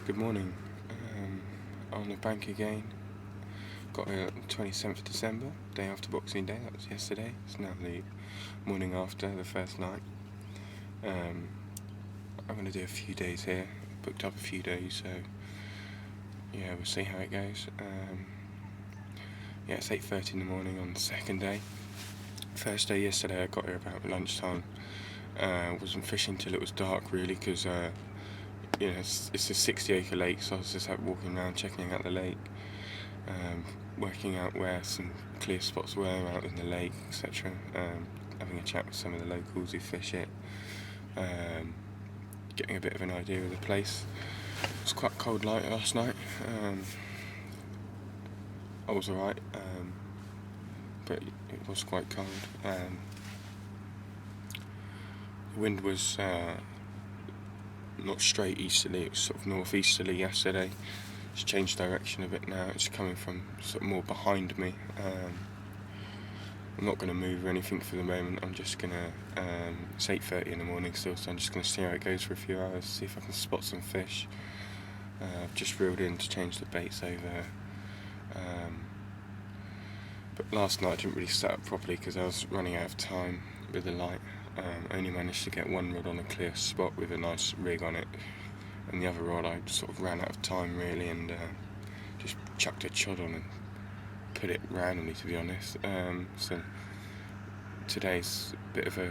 Good morning. On the bank again. Got here on the 27th of December, day after Boxing Day. That was yesterday. It's now the morning after the first night. I'm going to do a few days here. Booked up a few days, so yeah, we'll see how it goes. It's 8:30 in the morning on the second day. First day yesterday, I got here about lunchtime. Wasn't fishing till it was dark, really, because it's a 60-acre lake, so I was just out walking around, checking out the lake, working out where some clear spots were out in the lake, etc. Having a chat with some of the locals who fish it, getting a bit of an idea of the place. It was quite a cold night last night. I was alright, but it was quite cold. The wind was not straight easterly, it was sort of northeasterly yesterday. It's changed direction a bit now, it's coming from sort of more behind me. I'm not going to move or anything for the moment. I'm just going to, it's 8:30 in the morning still, so I'm just going to see how it goes for a few hours, see if I can spot some fish. I've just reeled in to change the baits over. But last night I didn't really set up properly because I was running out of time with the light. I only managed to get one rod on a clear spot with a nice rig on it, and the other rod I sort of ran out of time really, and just chucked a chod on and put it randomly, to be honest. So today's a bit of a,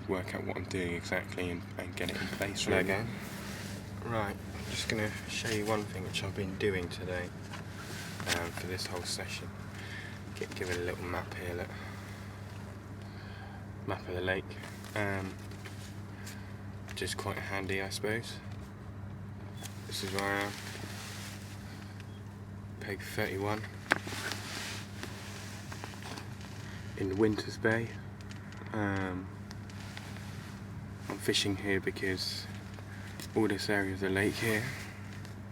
work out what I'm doing exactly and get it in place really. There again. Right, I'm just going to show you one thing which I've been doing today for this whole session. Give it a little map here, look. Map of the lake, which is quite handy, I suppose. This is where I am, peg 31, in Winters Bay. I'm fishing here because all this area of the lake here,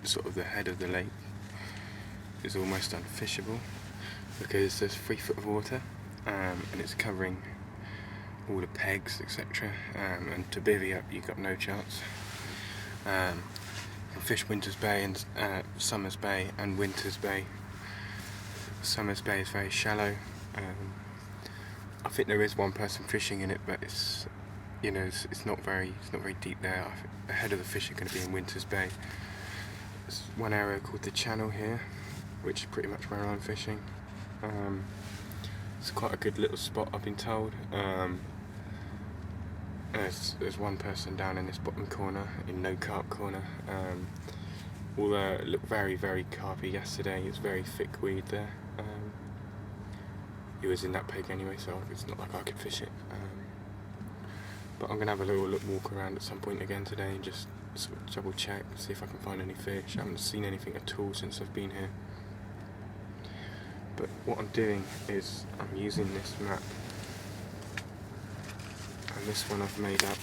sort of the head of the lake, is almost unfishable because there's 3 foot of water, and it's covering all the pegs, etc. And to bivvy up, you've got no chance. I fish Winters Bay and Summers Bay and Winters Bay. Summers Bay is very shallow. I think there is one person fishing in it, but it's not very deep there. I think the head of the fish are going to be in Winters Bay. There's one area called the Channel here, which is pretty much where I'm fishing. It's quite a good little spot, I've been told. There's one person down in this bottom corner, in No Carp corner. Although it looked very, very carpy yesterday, it's very thick weed there. It was in that peg anyway, so it's not like I could fish it. But I'm going to have a little walk around at some point again today and just sort of double check, see if I can find any fish. I haven't seen anything at all since I've been here. But what I'm doing is I'm using this map, and this one I've made up.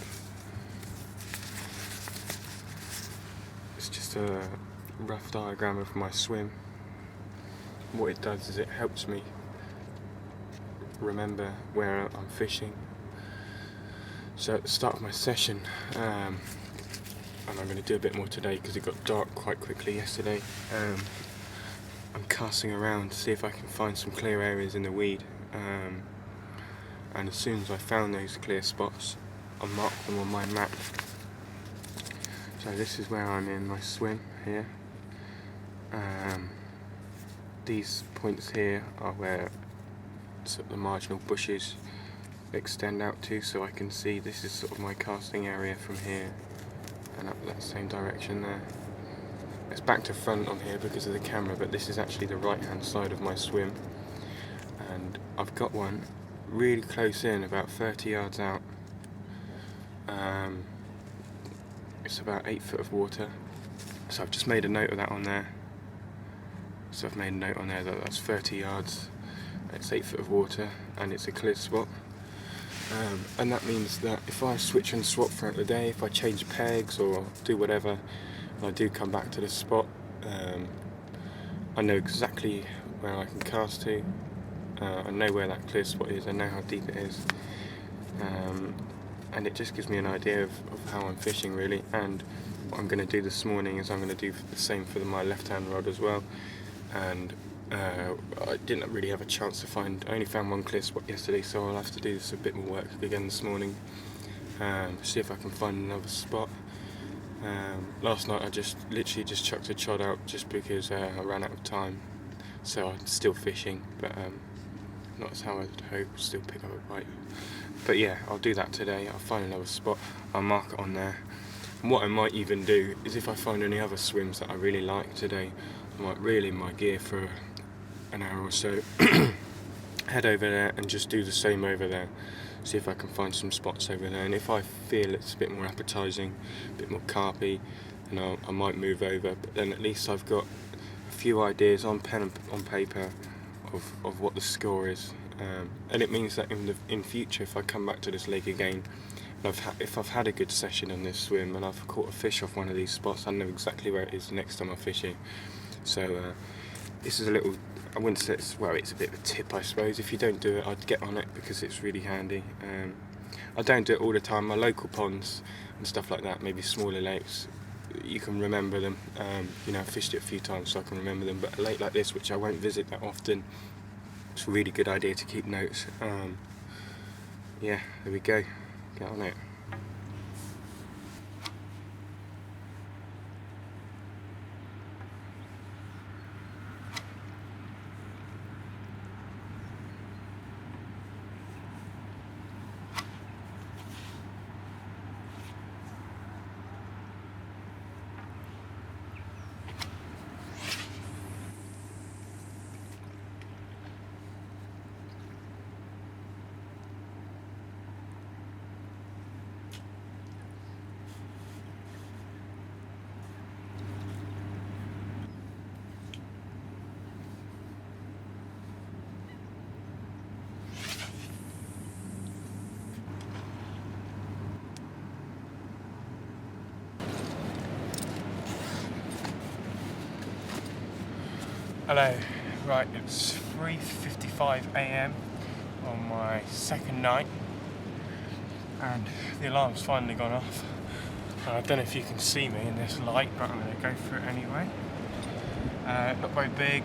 It's just a rough diagram of my swim. What it does is it helps me remember where I'm fishing. So at the start of my session, and I'm going to do a bit more today because it got dark quite quickly yesterday, I'm casting around to see if I can find some clear areas in the weed, and as soon as I found those clear spots, I'll mark them on my map. So this is where I'm in my swim here. These points here are where sort of the marginal bushes extend out to, so I can see this is sort of my casting area from here and up that same direction there. It's back to front on here because of the camera, but this is actually the right hand side of my swim, and I've got one really close in, about 30 yards out. It's about 8 foot of water, so I've just made a note of that on there. So I've made a note on there that that's 30 yards, it's 8 foot of water, and it's a clear spot. And that means that if I switch and swap throughout the day, if I change pegs or do whatever, and I do come back to this spot, I know exactly where I can cast to. I know where that clear spot is, I know how deep it is, and it just gives me an idea of how I'm fishing really. And what I'm going to do this morning is I'm going to do the same for my left-hand rod as well. And I didn't really have a chance to find. I only found one clear spot yesterday, so I'll have to do this a bit more work again this morning. See if I can find another spot. Last night I literally just chucked a chod out just because I ran out of time, so I'm still fishing, but not as how I'd hope, still pick up a bite. But yeah, I'll do that today. I'll find another spot, I'll mark it on there. And what I might even do is, if I find any other swims that I really like today, I might reel in my gear for an hour or so, head over there and just do the same over there. See if I can find some spots over there, and if I feel it's a bit more appetising, a bit more carpy, then I might move over. But then at least I've got a few ideas on pen and on paper of what the score is, and it means that in future, if I come back to this lake again, and if I've had a good session on this swim and I've caught a fish off one of these spots, I know exactly where it is next time I fish it. So this is a little, I wouldn't say it's a bit of a tip, I suppose. If you don't do it, I'd get on it because it's really handy. I don't do it all the time. My local ponds and stuff like that, maybe smaller lakes, you can remember them. I've fished it a few times, so I can remember them. But a lake like this, which I won't visit that often, it's a really good idea to keep notes. Yeah, there we go. Get on it. Hello, right, it's 3:55 AM on my second night, and the alarm's finally gone off. I don't know if you can see me in this light, but I'm going to go for it anyway. Not very big,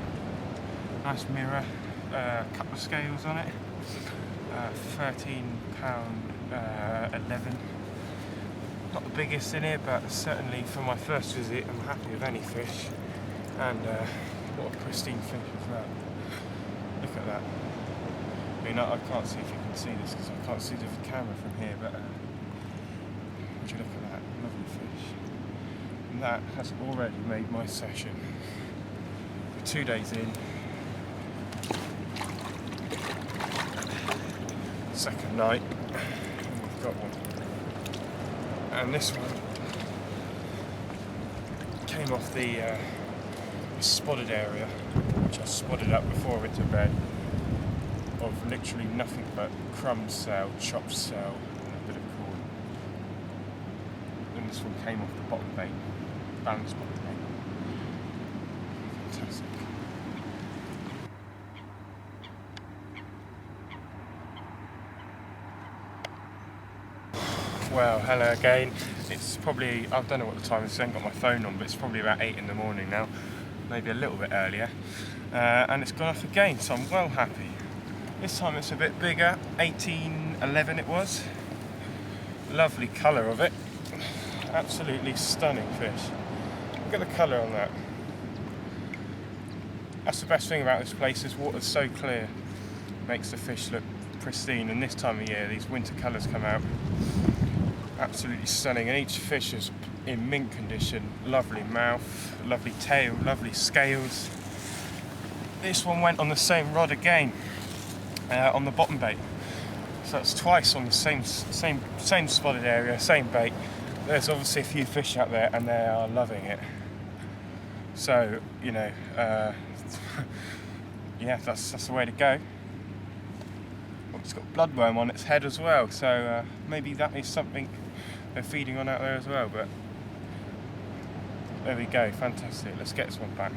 nice mirror, a couple of scales on it, £13, 11. Not the biggest in it, but certainly for my first visit I'm happy with any fish. And what a pristine fish as well. Look at that. I mean, I can't see if you can see this because I can't see the camera from here, but would you look at that lovely fish. And that has already made my session. We're 2 days in. Second night, and we've got one. And this one came off the spotted area, which I spotted up before I went to bed, of literally nothing but crumb cell, chopped cell, and a bit of corn. And this one came off the bottom bait, balanced bottom bait. Fantastic. Well, hello again. It's probably, I don't know what the time is, I haven't got my phone on, but it's probably about 8 in the morning now, maybe a little bit earlier, and it's gone off again, so I'm well happy. This time it's a bit bigger, 1811 it was. Lovely colour of it, absolutely stunning fish. Look at the colour on that. That's the best thing about this place, is water's so clear, makes the fish look pristine, and this time of year these winter colours come out. Absolutely stunning, and each fish is in mint condition. Lovely mouth, lovely tail, lovely scales. This one went on the same rod again, on the bottom bait. So it's twice on the same spotted area, same bait. There's obviously a few fish out there, and they are loving it. So yeah, that's the way to go. It's got bloodworm on its head as well, so maybe that is something they're feeding on out there as well, but there we go, fantastic. Let's get this one back.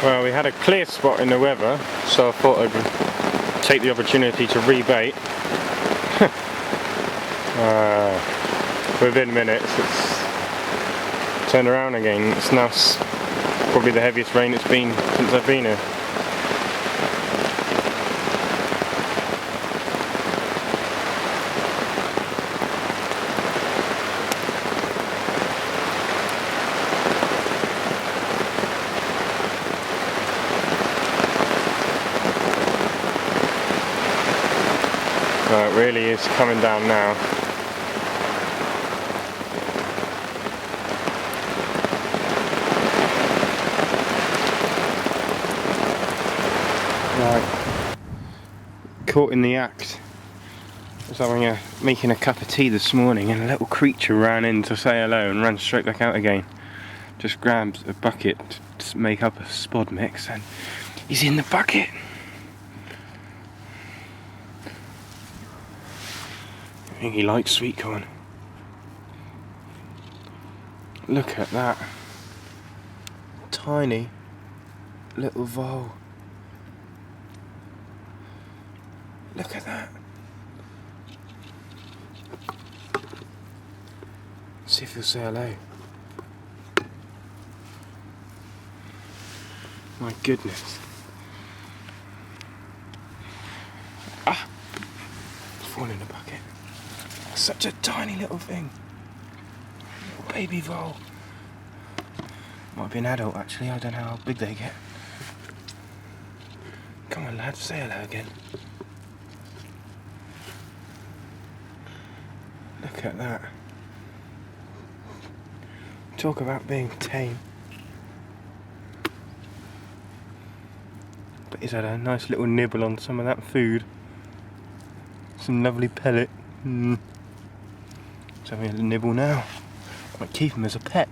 Well, we had a clear spot in the weather, so I thought I'd take the opportunity to rebait. Within minutes it's turned around again. It's now probably the heaviest rain it's been since I've been here. It really is coming down now. Right, caught in the act. I was making a cup of tea this morning and a little creature ran in to say hello and ran straight back out again. Just grabbed a bucket to make up a spod mix and he's in the bucket. I think he likes sweet corn. Look at that. Tiny little vole. Look at that. See if he'll say hello. My goodness. Ah! Fallen in the bucket. Such a tiny little thing. Little baby vole. Might be an adult actually, I don't know how big they get. Come on lad, say hello again. Look at that. Talk about being tame. But he's had a nice little nibble on some of that food. Some lovely pellet. He's having a little nibble now. Might keep him as a pet.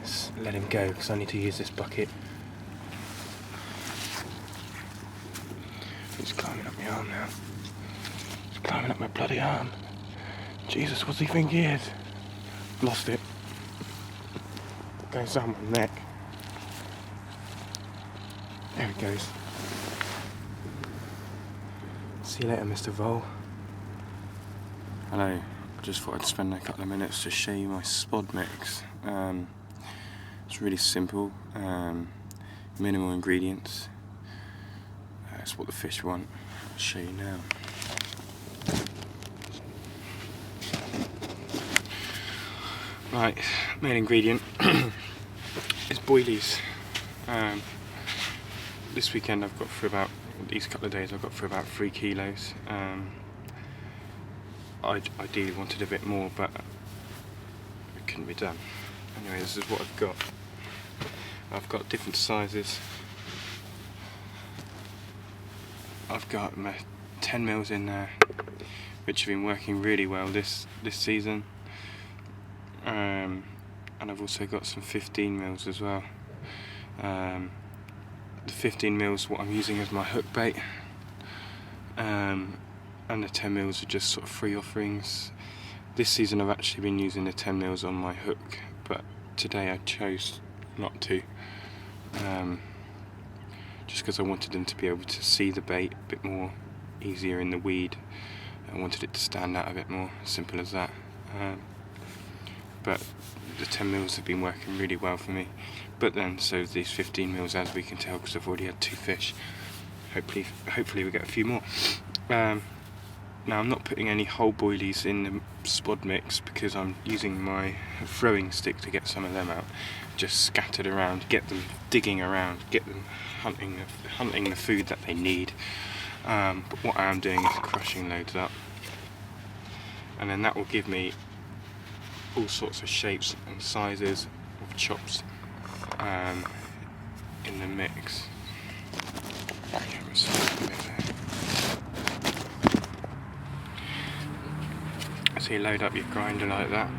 Let's let him go because I need to use this bucket. He's climbing up my arm now. He's climbing up my bloody arm. Jesus, what's he think he is? Lost it. Goes down my neck. There he goes. See you later, Mr. Vole. Hello. I just thought I'd spend a couple of minutes to show you my spod mix. It's really simple. Minimal ingredients. That's what the fish want. I'll show you now. Right, main ingredient is boilies. This weekend I've got through about, these couple of days I've got through about 3 kilos. I ideally wanted a bit more, but it couldn't be done. Anyway, this is what I've got. I've got different sizes. I've got my 10 mils in there, which have been working really well this season. And I've also got some 15 mils as well. The 15 mils what I'm using as my hook bait, and the 10 mils are just sort of free offerings. This season I've actually been using the 10 mils on my hook, but today I chose not to, just because I wanted them to be able to see the bait a bit more easier in the weed. I wanted it to stand out a bit more, simple as that. But the 10 mils have been working really well for me. But then, so these 15 mils, as we can tell, because I've already had 2 fish. Hopefully we get a few more. Now I'm not putting any whole boilies in the spod mix because I'm using my throwing stick to get some of them out. Just scattered around, get them digging around, get them hunting the food that they need. But what I am doing is crushing loads up. And then that will give me all sorts of shapes and sizes of chops in the mix. So you load up your grinder like that,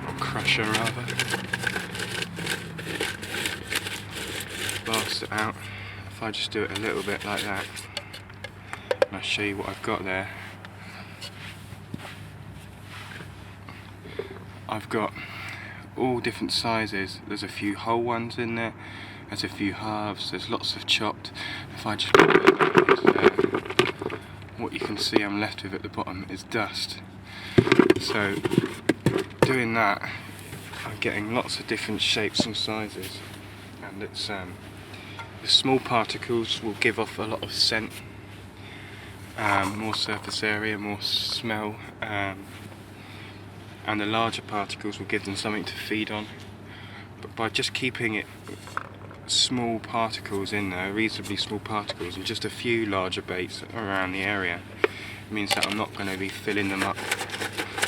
or crusher rather, blast it out. If I just do it a little bit like that, and I'll show you what I've got there. I've got all different sizes. There's a few whole ones in there, there's a few halves, there's lots of chopped. If I just put it back, what you can see I'm left with at the bottom is dust. So doing that, I'm getting lots of different shapes and sizes, and it's the small particles will give off a lot of scent, more surface area, more smell, and the larger particles will give them something to feed on. But by just keeping it small particles in there, reasonably small particles, and just a few larger baits around the area, it means that I'm not going to be filling them up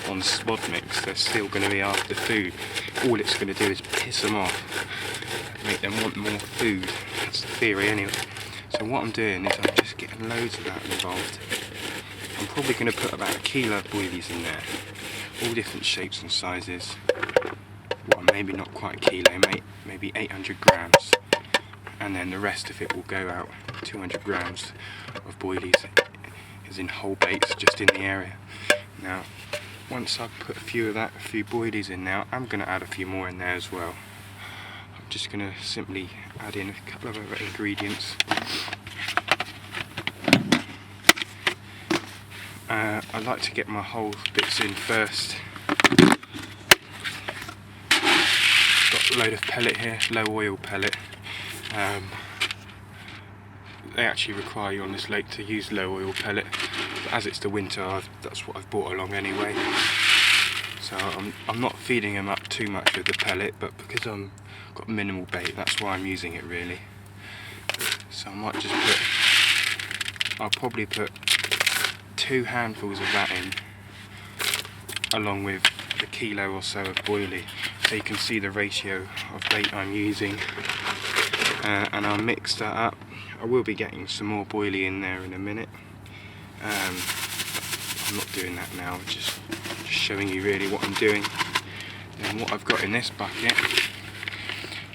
on swad mix. They're still going to be after food. All it's going to do is piss them off, make them want more food. That's the theory anyway. So what I'm doing is I'm just getting loads of that involved. I'm probably going to put about 1 kilo of boilies in there, all different shapes and sizes. Well, maybe not quite 1 kilo, maybe 800 grams. And then the rest of it will go out. 200 grams of boilies is in whole baits just in the area. Now, once I've put a few boilies in now, I'm going to add a few more in there as well. I'm just going to simply add in a couple of other ingredients. I like to get my whole bits in first. Got a load of pellet here, low oil pellet. They actually require you on this lake to use low oil pellet, but as it's the winter, that's what I've brought along anyway. So I'm not feeding them up too much with the pellet, but because I've got minimal bait, that's why I'm using it really. So I might just I'll probably put 2 handfuls of that in, along with the kilo or so of boilie, so you can see the ratio of bait I'm using. And I'll mix that up. I will be getting some more boilie in there in a minute. I'm not doing that now, just showing you really what I'm doing. And what I've got in this bucket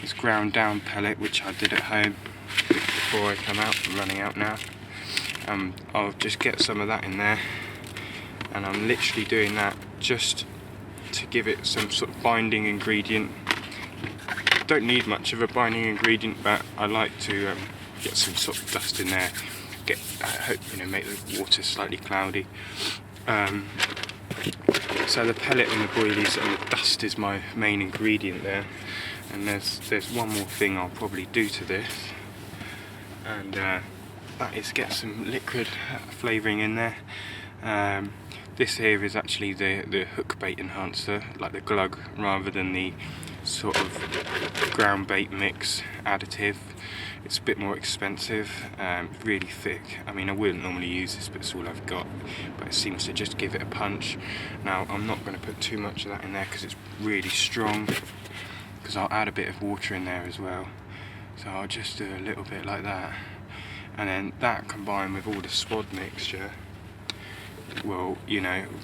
is ground down pellet, which I did at home before I come out. I'm running out now. I'll just get some of that in there, and I'm literally doing that just to give it some sort of binding ingredient. Don't need much of a binding ingredient, but I like to get some sort of dust in there, make the water slightly cloudy. So the pellet and the boilies and the dust is my main ingredient there. And there's one more thing I'll probably do to this, and that is get some liquid flavouring in there. This here is actually the hook bait enhancer, like the glug, rather than the sort of ground bait mix additive. It's a bit more expensive, really thick. I mean, I wouldn't normally use this, but it's all I've got. But it seems to just give it a punch. Now, I'm not going to put too much of that in there because it's really strong, because I'll add a bit of water in there as well. So I'll just do a little bit like that. And then that combined with all the swad mixture will,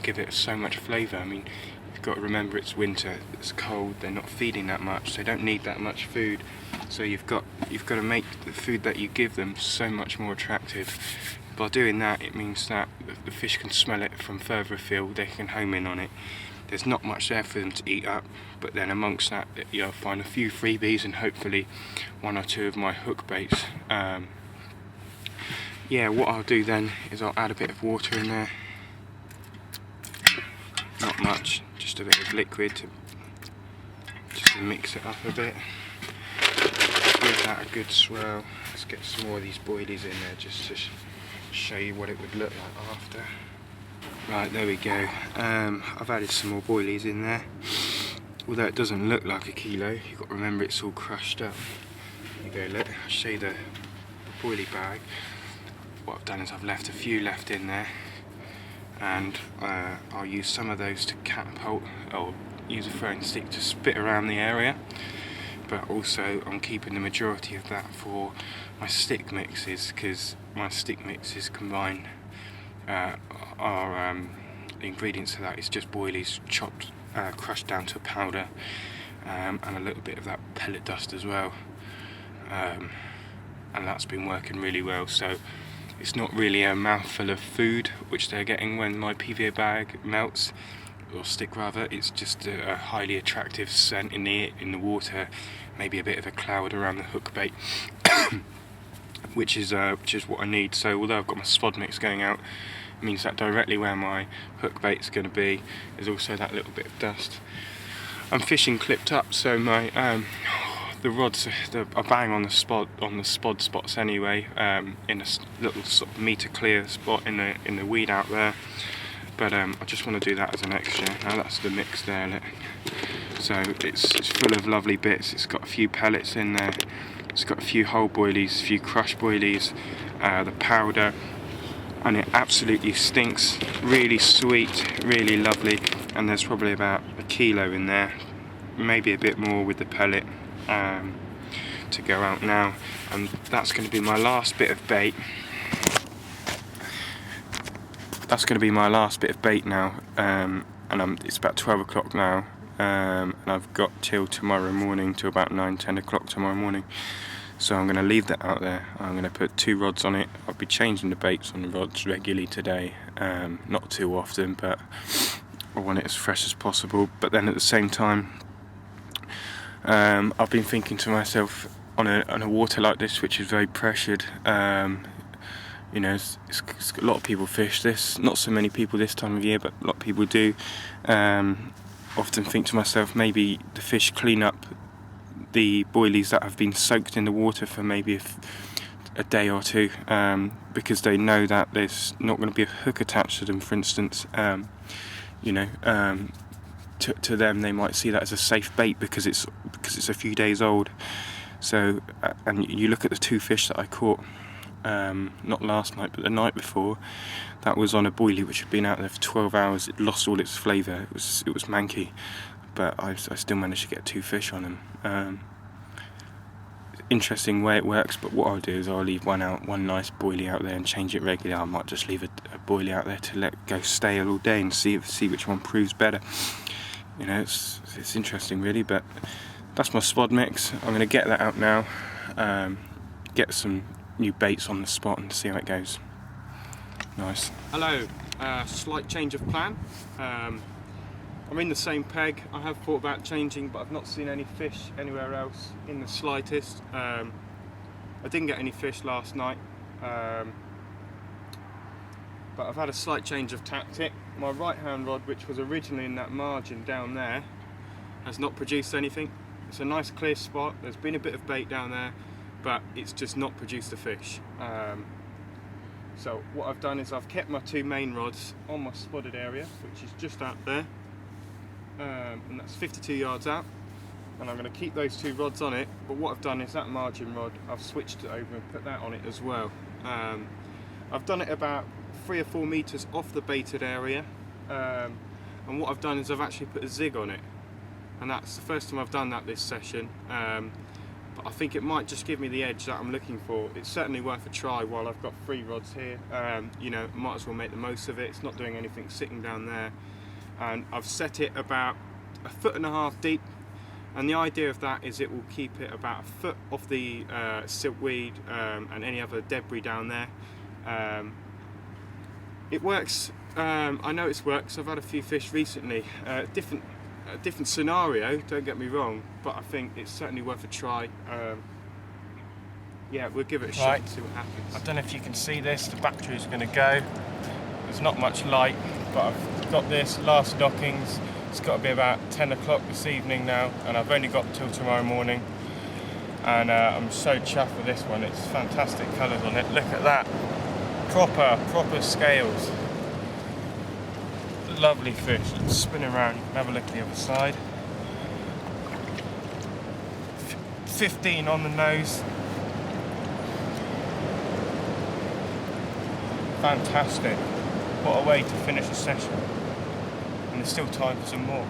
give it so much flavour. I mean, you've got to remember it's winter, it's cold, they're not feeding that much, they don't need that much food. So you've got to make the food that you give them so much more attractive. By doing that, it means that the fish can smell it from further afield, they can home in on it. There's not much there for them to eat up, but then amongst that, you'll find a few freebies and hopefully 1 or 2 of my hook baits. Yeah, what I'll do then is I'll add a bit of water in there. Not much, just a bit of liquid just to mix it up a bit. Give that a good swirl. Let's get some more of these boilies in there just to show you what it would look like after. Right, there we go. I've added some more boilies in there. Although it doesn't look like 1 kilo, you've got to remember it's all crushed up. There you go, I'll show you the boilie bag. What I've done is I've left a few left in there, and I'll use some of those to catapult, or use a throwing stick to spit around the area, but also I'm keeping the majority of that for my stick mixes, because my stick mixes combine the ingredients of that is just boilies chopped, crushed down to a powder, and a little bit of that pellet dust as well, and that's been working really well. So it's not really a mouthful of food which they're getting when my PVA bag melts. or stick rather. It's just a highly attractive scent in the water, maybe a bit of a cloud around the hook bait, which is what I need. So although I've got my spod mix going out, it means that directly where my hook bait's going to be is also that little bit of dust. I'm fishing clipped up, so my the rods are bang on the spod spots anyway, in a little sort of metre clear spot in the weed out there. But I just want to do that as an extra. Now that's the mix there, look. So it's full of lovely bits. It's got a few pellets in there. It's got a few whole boilies, a few crushed boilies, the powder, and it absolutely stinks. Really sweet, really lovely. And there's probably about a kilo in there, maybe a bit more with the pellet to go out now. And that's going to be my last bit of bait. That's going to be my last bit of bait now, and it's about 12 o'clock now, and I've got till tomorrow morning, till about 9-10 o'clock tomorrow morning. So I'm going to leave that out there. I'm going to put 2 rods on it. I'll be changing the baits on the rods regularly today, not too often, but I want it as fresh as possible. But then at the same time, I've been thinking to myself, on a water like this, which is very pressured, you know, a lot of people fish this, not so many people this time of year, but a lot of people do. Often think to myself, maybe the fish clean up the boilies that have been soaked in the water for maybe a day or two, because they know that there's not going to be a hook attached to them, for instance. You know, to them they might see that as a safe bait because it's a few days old. So, and you look at the 2 fish that I caught, not last night but the night before, that was on a boilie which had been out there for 12 hours. It lost all its flavour. It was manky, but I still managed to get 2 fish on them. Interesting way it works, but what I'll do is I'll leave one nice boilie out there and change it regularly. I might just leave a boilie out there to let it go stale all day and see which one proves better. You know, it's interesting really. But that's my spod mix. I'm going to get that out now, get some new baits on the spot and see how it goes. Nice. Hello, slight change of plan. I'm in the same peg. I have thought about changing, but I've not seen any fish anywhere else in the slightest. I didn't get any fish last night, but I've had a slight change of tactic. My right hand rod, which was originally in that margin down there, has not produced anything. It's a nice clear spot. There's been a bit of bait down there, but it's just not produced a fish. So what I've done is I've kept my 2 main rods on my spotted area, which is just out there, and that's 52 yards out, and I'm going to keep those 2 rods on it. But what I've done is that margin rod, I've switched it over and put that on it as well. I've done it about 3 or 4 metres off the baited area, and what I've done is I've actually put a zig on it, and that's the first time I've done that this session. But I think it might just give me the edge that I'm looking for. It's certainly worth a try while I've got 3 rods here. You know, might as well make the most of it. It's not doing anything sitting down there. And I've set it about 1.5 feet deep. And the idea of that is it will keep it about 1 foot off the silkweed and any other debris down there. It works. I know it's worked. I've had a few fish recently. A different scenario, don't get me wrong, but I think it's certainly worth a try. Yeah, we'll give it a shot and see what happens. I don't know if you can see this, the battery's going to go. There's not much light, but I've got this last knockings. It's got to be about 10 o'clock this evening now, and I've only got till tomorrow morning. And I'm so chuffed with this one. It's fantastic colours on it. Look at that, proper scales. Lovely fish. Let's spin around, you can have a look at the other side. 15 on the nose. Fantastic. What a way to finish a session. And there's still time for some more.